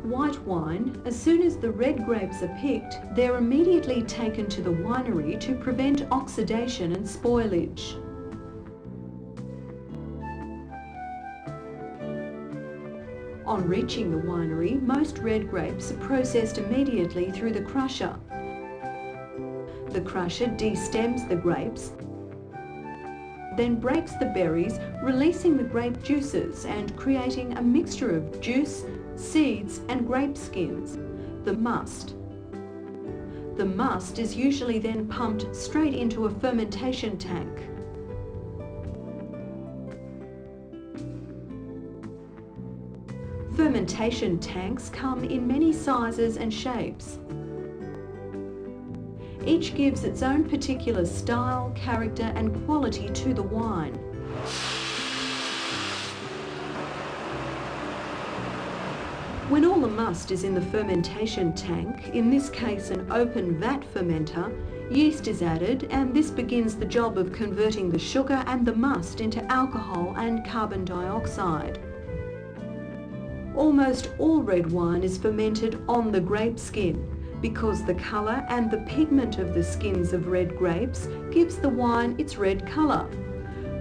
white wine, as soon as the red grapes are picked, they're immediately taken to the winery to prevent oxidation and spoilage. On reaching the winery, most red grapes are processed immediately through the crusher. The crusher destems the grapes, then breaks the berries, releasing the grape juices and creating a mixture of juice, seeds and grape skins, the must. The must is usually then pumped straight into a fermentation tank. Fermentation tanks come in many sizes and shapes. Each gives its own particular style, character and quality to the wine. When all the must is in the fermentation tank, in this case an open vat fermenter, yeast is added and this begins the job of converting the sugar and the must into alcohol and carbon dioxide. Almost all red wine is fermented on the grape skin, because the colour and the pigment of the skins of red grapes gives the wine its red colour.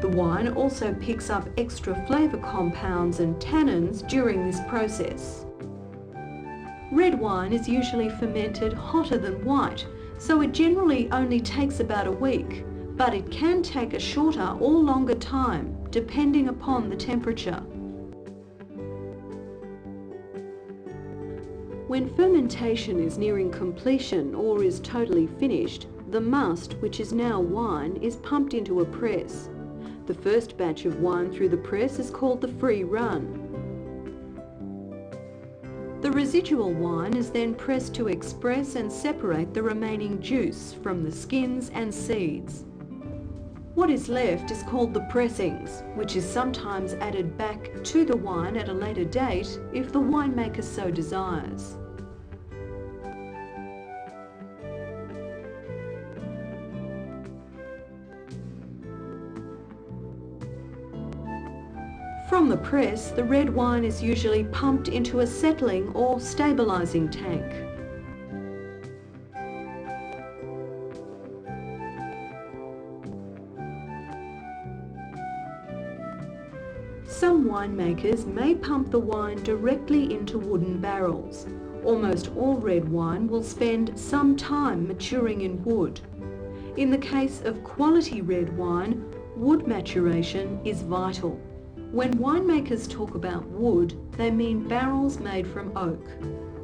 The wine also picks up extra flavour compounds and tannins during this process. Red wine is usually fermented hotter than white, so it generally only takes about a week, but it can take a shorter or longer time, depending upon the temperature. When fermentation is nearing completion or is totally finished, the must, which is now wine, is pumped into a press. The first batch of wine through the press is called the free run. The residual wine is then pressed to express and separate the remaining juice from the skins and seeds. What is left is called the pressings, which is sometimes added back to the wine at a later date if the winemaker so desires. From the press, the red wine is usually pumped into a settling or stabilising tank. Some winemakers may pump the wine directly into wooden barrels. Almost all red wine will spend some time maturing in wood. In the case of quality red wine, wood maturation is vital. When winemakers talk about wood, they mean barrels made from oak.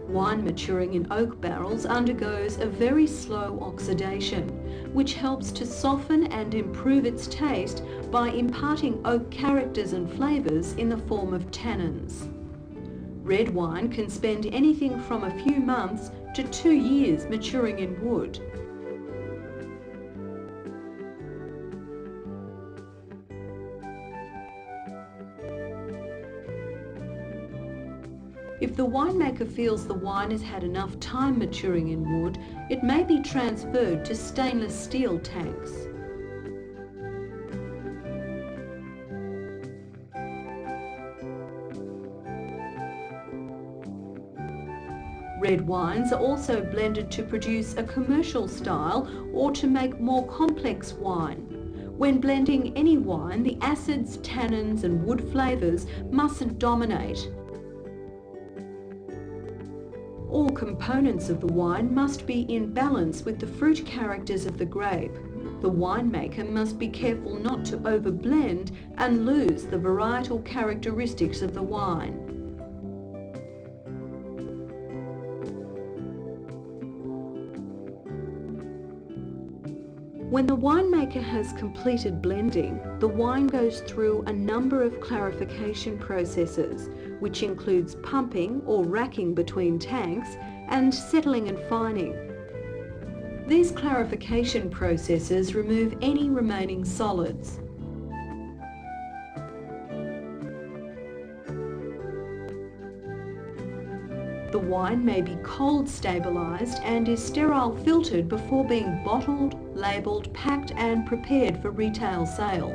Wine maturing in oak barrels undergoes a very slow oxidation, which helps to soften and improve its taste by imparting oak characters and flavours in the form of tannins. Red wine can spend anything from a few months to 2 years maturing in wood. If the winemaker feels the wine has had enough time maturing in wood, it may be transferred to stainless steel tanks. Red wines are also blended to produce a commercial style or to make more complex wine. When blending any wine, the acids, tannins and wood flavours mustn't dominate. All components of the wine must be in balance with the fruit characters of the grape. The winemaker must be careful not to overblend and lose the varietal characteristics of the wine. When the winemaker has completed blending, the wine goes through a number of clarification processes, which includes pumping or racking between tanks and settling and fining. These clarification processes remove any remaining solids. The wine may be cold stabilised and is sterile filtered before being bottled, labelled, packed and prepared for retail sale.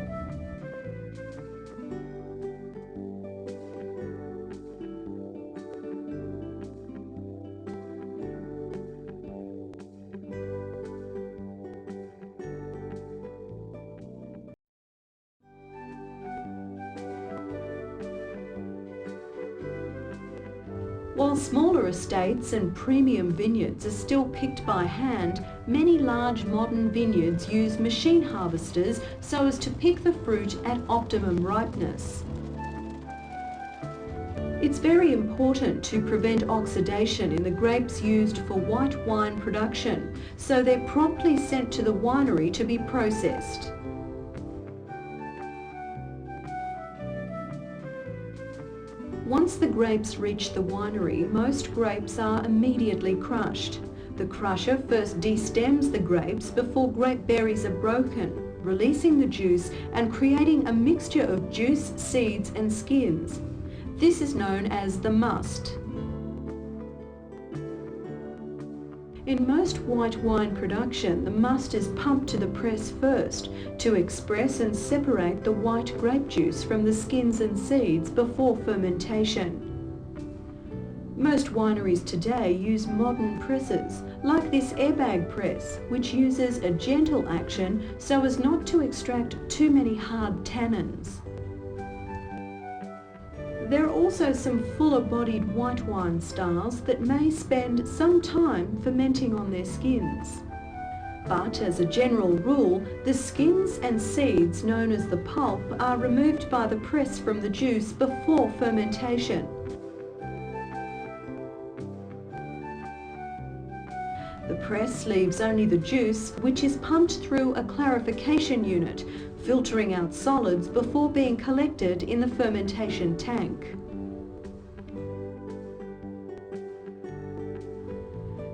While smaller estates and premium vineyards are still picked by hand, many large modern vineyards use machine harvesters so as to pick the fruit at optimum ripeness. It's very important to prevent oxidation in the grapes used for white wine production, so they're promptly sent to the winery to be processed. Once the grapes reach the winery, most grapes are immediately crushed. The crusher first destems the grapes before grape berries are broken, releasing the juice and creating a mixture of juice, seeds and skins. This is known as the must. In most white wine production, the must is pumped to the press first to express and separate the white grape juice from the skins and seeds before fermentation. Most wineries today use modern presses, like this airbag press, which uses a gentle action so as not to extract too many hard tannins. There are also some fuller-bodied white wine styles that may spend some time fermenting on their skins. But as a general rule, the skins and seeds, known as the pulp, are removed by the press from the juice before fermentation. The press leaves only the juice, which is pumped through a clarification unit, filtering out solids before being collected in the fermentation tank.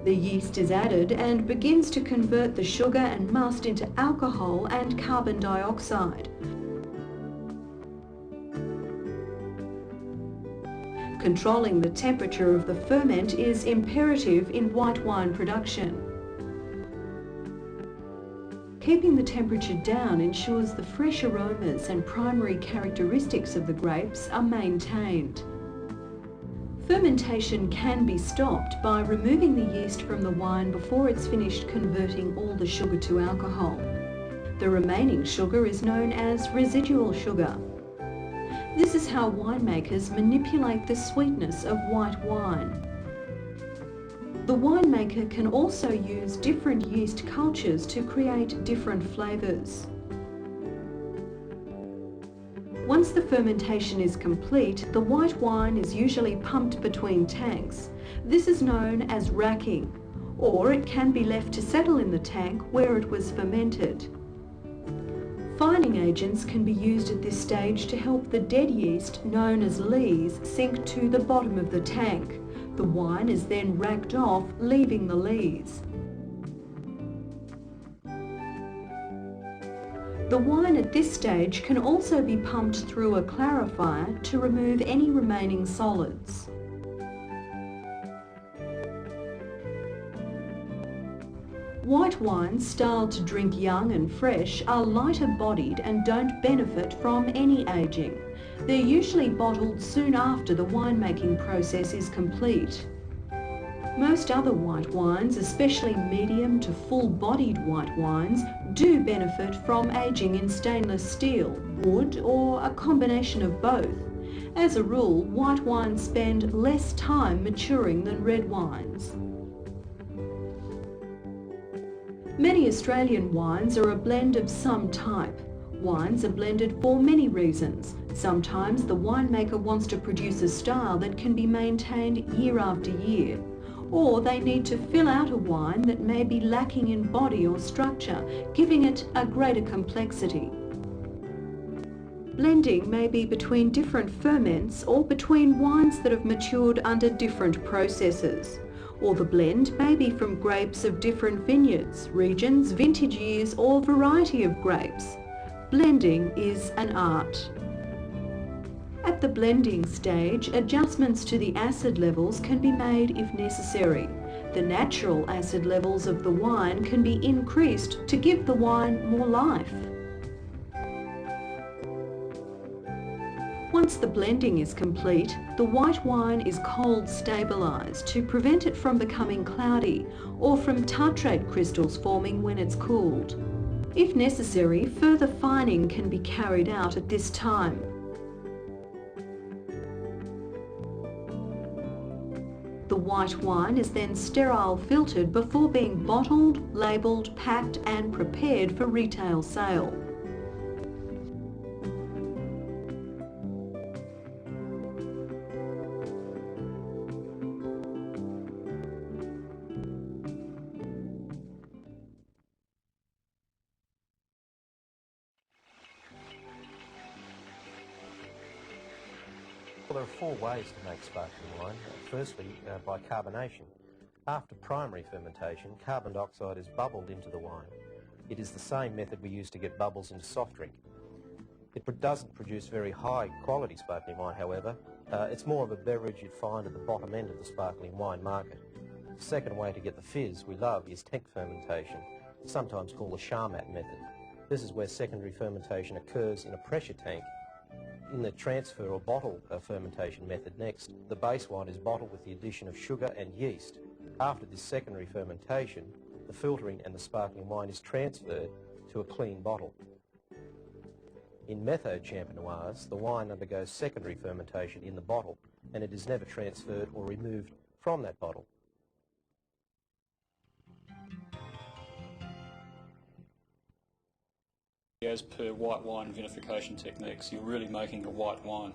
The yeast is added and begins to convert the sugar and must into alcohol and carbon dioxide. Controlling the temperature of the ferment is imperative in white wine production. Keeping the temperature down ensures the fresh aromas and primary characteristics of the grapes are maintained. Fermentation can be stopped by removing the yeast from the wine before it's finished converting all the sugar to alcohol. The remaining sugar is known as residual sugar. This is how winemakers manipulate the sweetness of white wine. The winemaker can also use different yeast cultures to create different flavours. Once the fermentation is complete, the white wine is usually pumped between tanks. This is known as racking, or it can be left to settle in the tank where it was fermented. Fining agents can be used at this stage to help the dead yeast, known as lees, sink to the bottom of the tank. The wine is then racked off, leaving the lees. The wine at this stage can also be pumped through a clarifier to remove any remaining solids. White wines styled to drink young and fresh are lighter bodied and don't benefit from any aging. They're usually bottled soon after the winemaking process is complete. Most other white wines, especially medium to full-bodied white wines, do benefit from aging in stainless steel, wood, or a combination of both. As a rule, white wines spend less time maturing than red wines. Many Australian wines are a blend of some type. Wines are blended for many reasons. Sometimes the winemaker wants to produce a style that can be maintained year after year, or they need to fill out a wine that may be lacking in body or structure, giving it a greater complexity. Blending may be between different ferments or between wines that have matured under different processes. Or the blend may be from grapes of different vineyards, regions, vintage years, or variety of grapes. Blending is an art. At the blending stage, adjustments to the acid levels can be made if necessary. The natural acid levels of the wine can be increased to give the wine more life. Once the blending is complete, the white wine is cold stabilised to prevent it from becoming cloudy or from tartrate crystals forming when it's cooled. If necessary, further fining can be carried out at this time. white wine is then sterile filtered before being bottled, labelled, packed and prepared for retail sale. Well, there are four ways to make sparkling wine. Firstly, by carbonation. After primary fermentation, carbon dioxide is bubbled into the wine. It is the same method we use to get bubbles into soft drink. It doesn't produce very high quality sparkling wine, however. It's more of a beverage you'd find at the bottom end of the sparkling wine market. The second way to get the fizz we love is tank fermentation, sometimes called the Charmat method. This is where secondary fermentation occurs in a pressure tank. In the transfer or bottle fermentation method next, the base wine is bottled with the addition of sugar and yeast. After this secondary fermentation, the filtering and the sparkling wine is transferred to a clean bottle. In methode champenoise, the wine undergoes secondary fermentation in the bottle and it is never transferred or removed from that bottle. As per white wine vinification techniques, you're really making a white wine.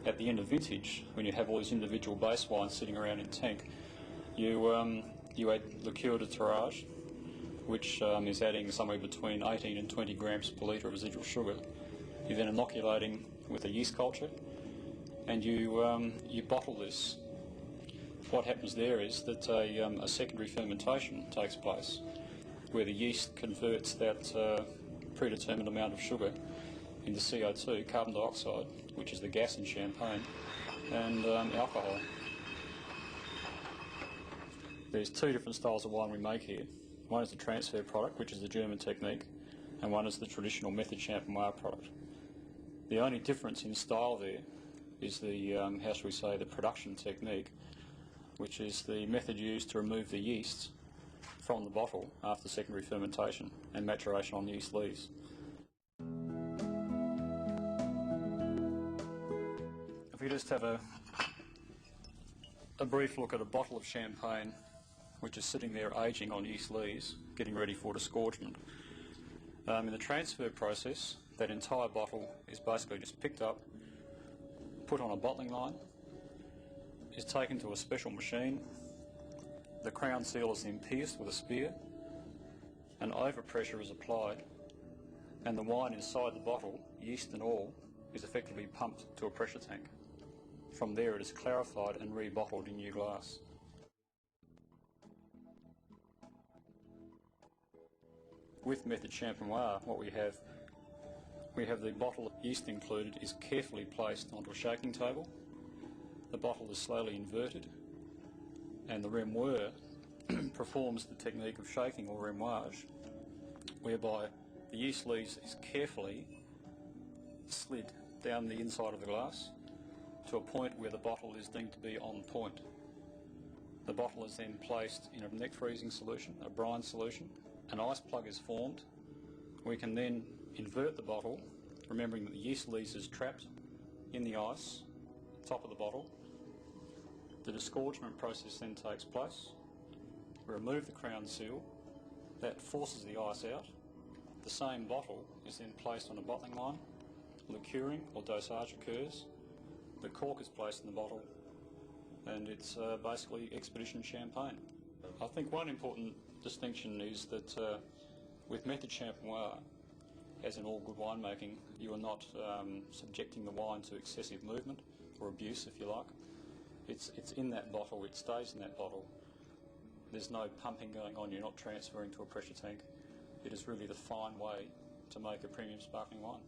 At the end of vintage, when you have all these individual base wines sitting around in tank, you add liqueur de tirage, which is adding somewhere between 18 and 20 grams per litre of residual sugar. You're then inoculating with a yeast culture, and you bottle this. What happens there is that a secondary fermentation takes place, where the yeast converts that predetermined amount of sugar into CO2, carbon dioxide, which is the gas in champagne, and alcohol. There's two different styles of wine we make here. One is the transfer product, which is the German technique, and one is the traditional method champenoise product. The only difference in style there is the, how shall we say, the production technique, which is the method used to remove the yeast from the bottle after secondary fermentation and maturation on yeast lees. If we just have a brief look at a bottle of champagne which is sitting there aging on yeast lees, getting ready for disgorgement. In the transfer process, that entire bottle is basically just picked up, put on a bottling line, is taken to a special machine. The crown seal is then pierced with a spear, and overpressure is applied, and the wine inside the bottle, yeast and all, is effectively pumped to a pressure tank. From there it is clarified and rebottled in new glass. With method champenoise, what we have the bottle, yeast included, is carefully placed onto a shaking table. The bottle is slowly inverted, and the remoeur performs the technique of shaking or remoage, whereby the yeast lees is carefully slid down the inside of the glass to a point where the bottle is deemed to be on point. The bottle is then placed in a neck freezing solution, a brine solution. An ice plug is formed. We can then invert the bottle, remembering that the yeast lees is trapped in the ice, top of the bottle. The disgorgement process then takes place. We remove the crown seal. That forces the ice out. The same bottle is then placed on a bottling line. Liqueuring or dosage occurs. The cork is placed in the bottle, and it's basically expedition champagne. I think one important distinction is that with method champenoise, as in all good winemaking, you are not subjecting the wine to excessive movement or abuse, if you like. It's in that bottle, it stays in that bottle. There's no pumping going on, you're not transferring to a pressure tank. It is really the fine way to make a premium sparkling wine.